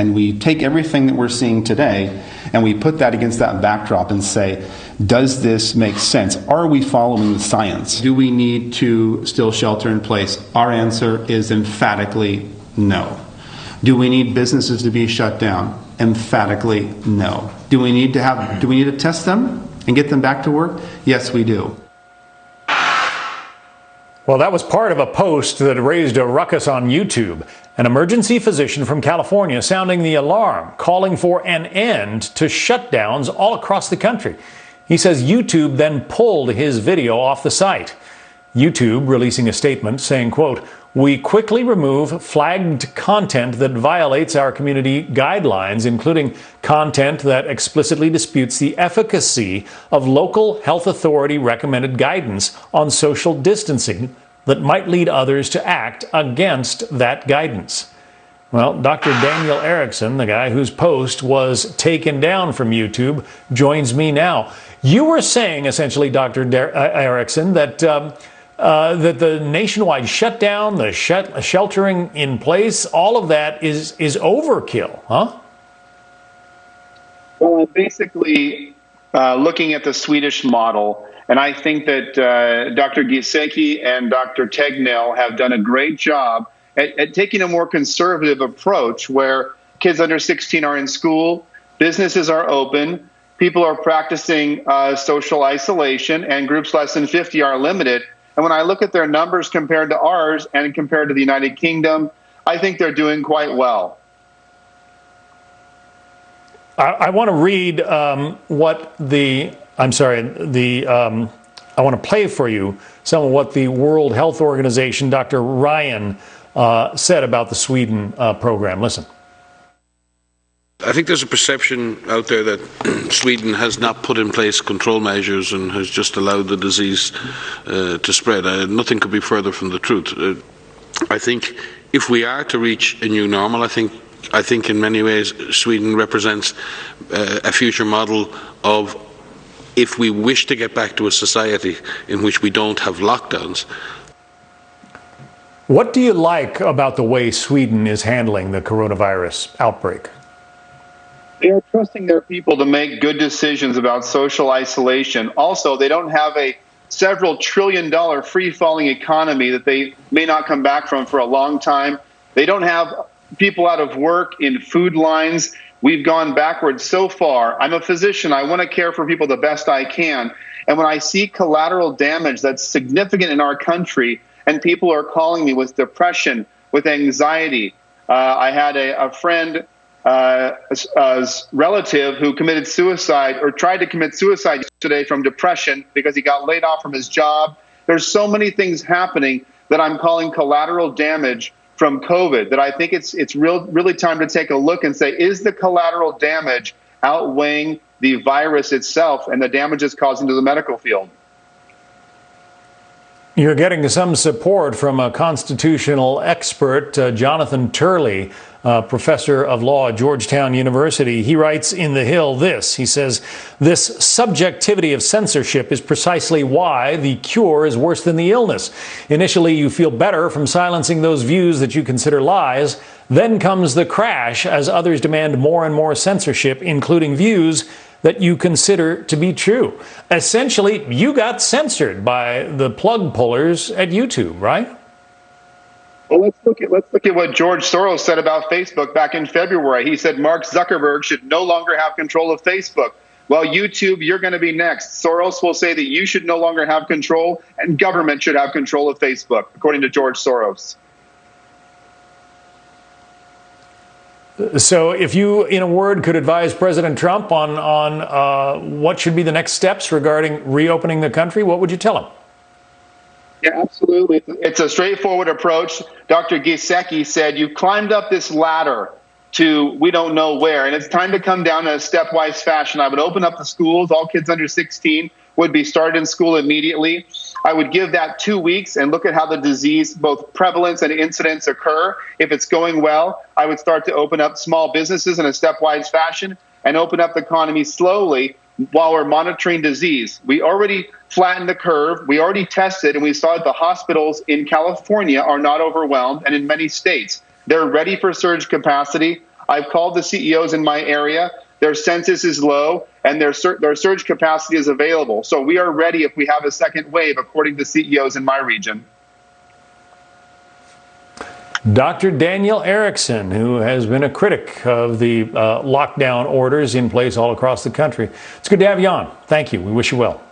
And we take everything that we're seeing today and we put that against that backdrop and say, does this make sense? Are we following the science? Do we need to still shelter in place? Our answer is emphatically no. Do we need businesses to be shut down? Emphatically no. Do we need to test them and get them back to work? Yes, we do. Well, that was part of a post that raised a ruckus on YouTube. An emergency physician from California sounding the alarm, calling for an end to shutdowns all across the country. He says YouTube then pulled his video off the site. YouTube releasing a statement saying, quote, "We quickly remove flagged content that violates our community guidelines, including content that explicitly disputes the efficacy of local health authority recommended guidance on social distancing that might lead others to act against that guidance." Well, Dr. Daniel Erickson, the guy whose post was taken down from YouTube, joins me now. You were saying, essentially, Dr. Erickson, that the nationwide shutdown, the sheltering in place, all of that is overkill, huh? Well, I'm basically looking at the Swedish model, and I think that Dr. Giesecke and Dr. Tegnell have done a great job at taking a more conservative approach where kids under 16 are in school, businesses are open, people are practicing social isolation, and groups less than 50 are limited. And when I look at their numbers compared to ours and compared to the United Kingdom, I think they're doing quite well. I want to read I want to play for you some of what the World Health Organization, Dr. Ryan, said about the Sweden program. Listen. I think there's a perception out there that Sweden has not put in place control measures and has just allowed the disease to spread. Nothing could be further from the truth. I think if we are to reach a new normal, I think in many ways Sweden represents a future model of, if we wish to get back to a society in which we don't have lockdowns. What do you like about the way Sweden is handling the coronavirus outbreak? They are trusting their people to make good decisions about social isolation. Also, they don't have a several trillion-dollar free-falling economy that they may not come back from for a long time. They don't have people out of work in food lines. We've gone backwards so far. I'm a physician. I want to care for people the best I can. And when I see collateral damage that's significant in our country, and people are calling me with depression, with anxiety. I had a friend, a relative who committed suicide or tried to commit suicide yesterday from depression because he got laid off from his job. There's so many things happening that I'm calling collateral damage from COVID, that I think it's really time to take a look and say, is the collateral damage outweighing the virus itself and the damage it's causing to the medical field? You're getting some support from a constitutional expert, Jonathan Turley, professor of law at Georgetown University. He writes in The Hill this. He says, "This subjectivity of censorship is precisely why the cure is worse than the illness. Initially, you feel better from silencing those views that you consider lies. Then comes the crash as others demand more and more censorship, including views that you consider to be true." Essentially, you got censored by the plug pullers at YouTube, right? Well, let's look at what George Soros said about Facebook back in February. He said Mark Zuckerberg should no longer have control of Facebook. Well, YouTube, you're going to be next. Soros will say that you should no longer have control, and government should have control of Facebook, according to George Soros. So if you, in a word, could advise President Trump on what should be the next steps regarding reopening the country, what would you tell him? Yeah, absolutely. It's a straightforward approach. Dr. Giesecke said, you climbed up this ladder to we don't know where, and it's time to come down in a stepwise fashion. I would open up the schools. All kids under 16 would be started in school immediately. I would give that 2 weeks and look at how the disease, both prevalence and incidence, occur. If it's going well, I would start to open up small businesses in a stepwise fashion and open up the economy slowly while we're monitoring disease. We already flattened the curve. We already tested, and we saw that the hospitals in California are not overwhelmed, and in many states. They're ready for surge capacity. I've called the CEOs in my area. Their census is low, and their surge capacity is available. So we are ready if we have a second wave, according to CEOs in my region. Dr. Daniel Erickson, who has been a critic of the lockdown orders in place all across the country. It's good to have you on. Thank you. We wish you well.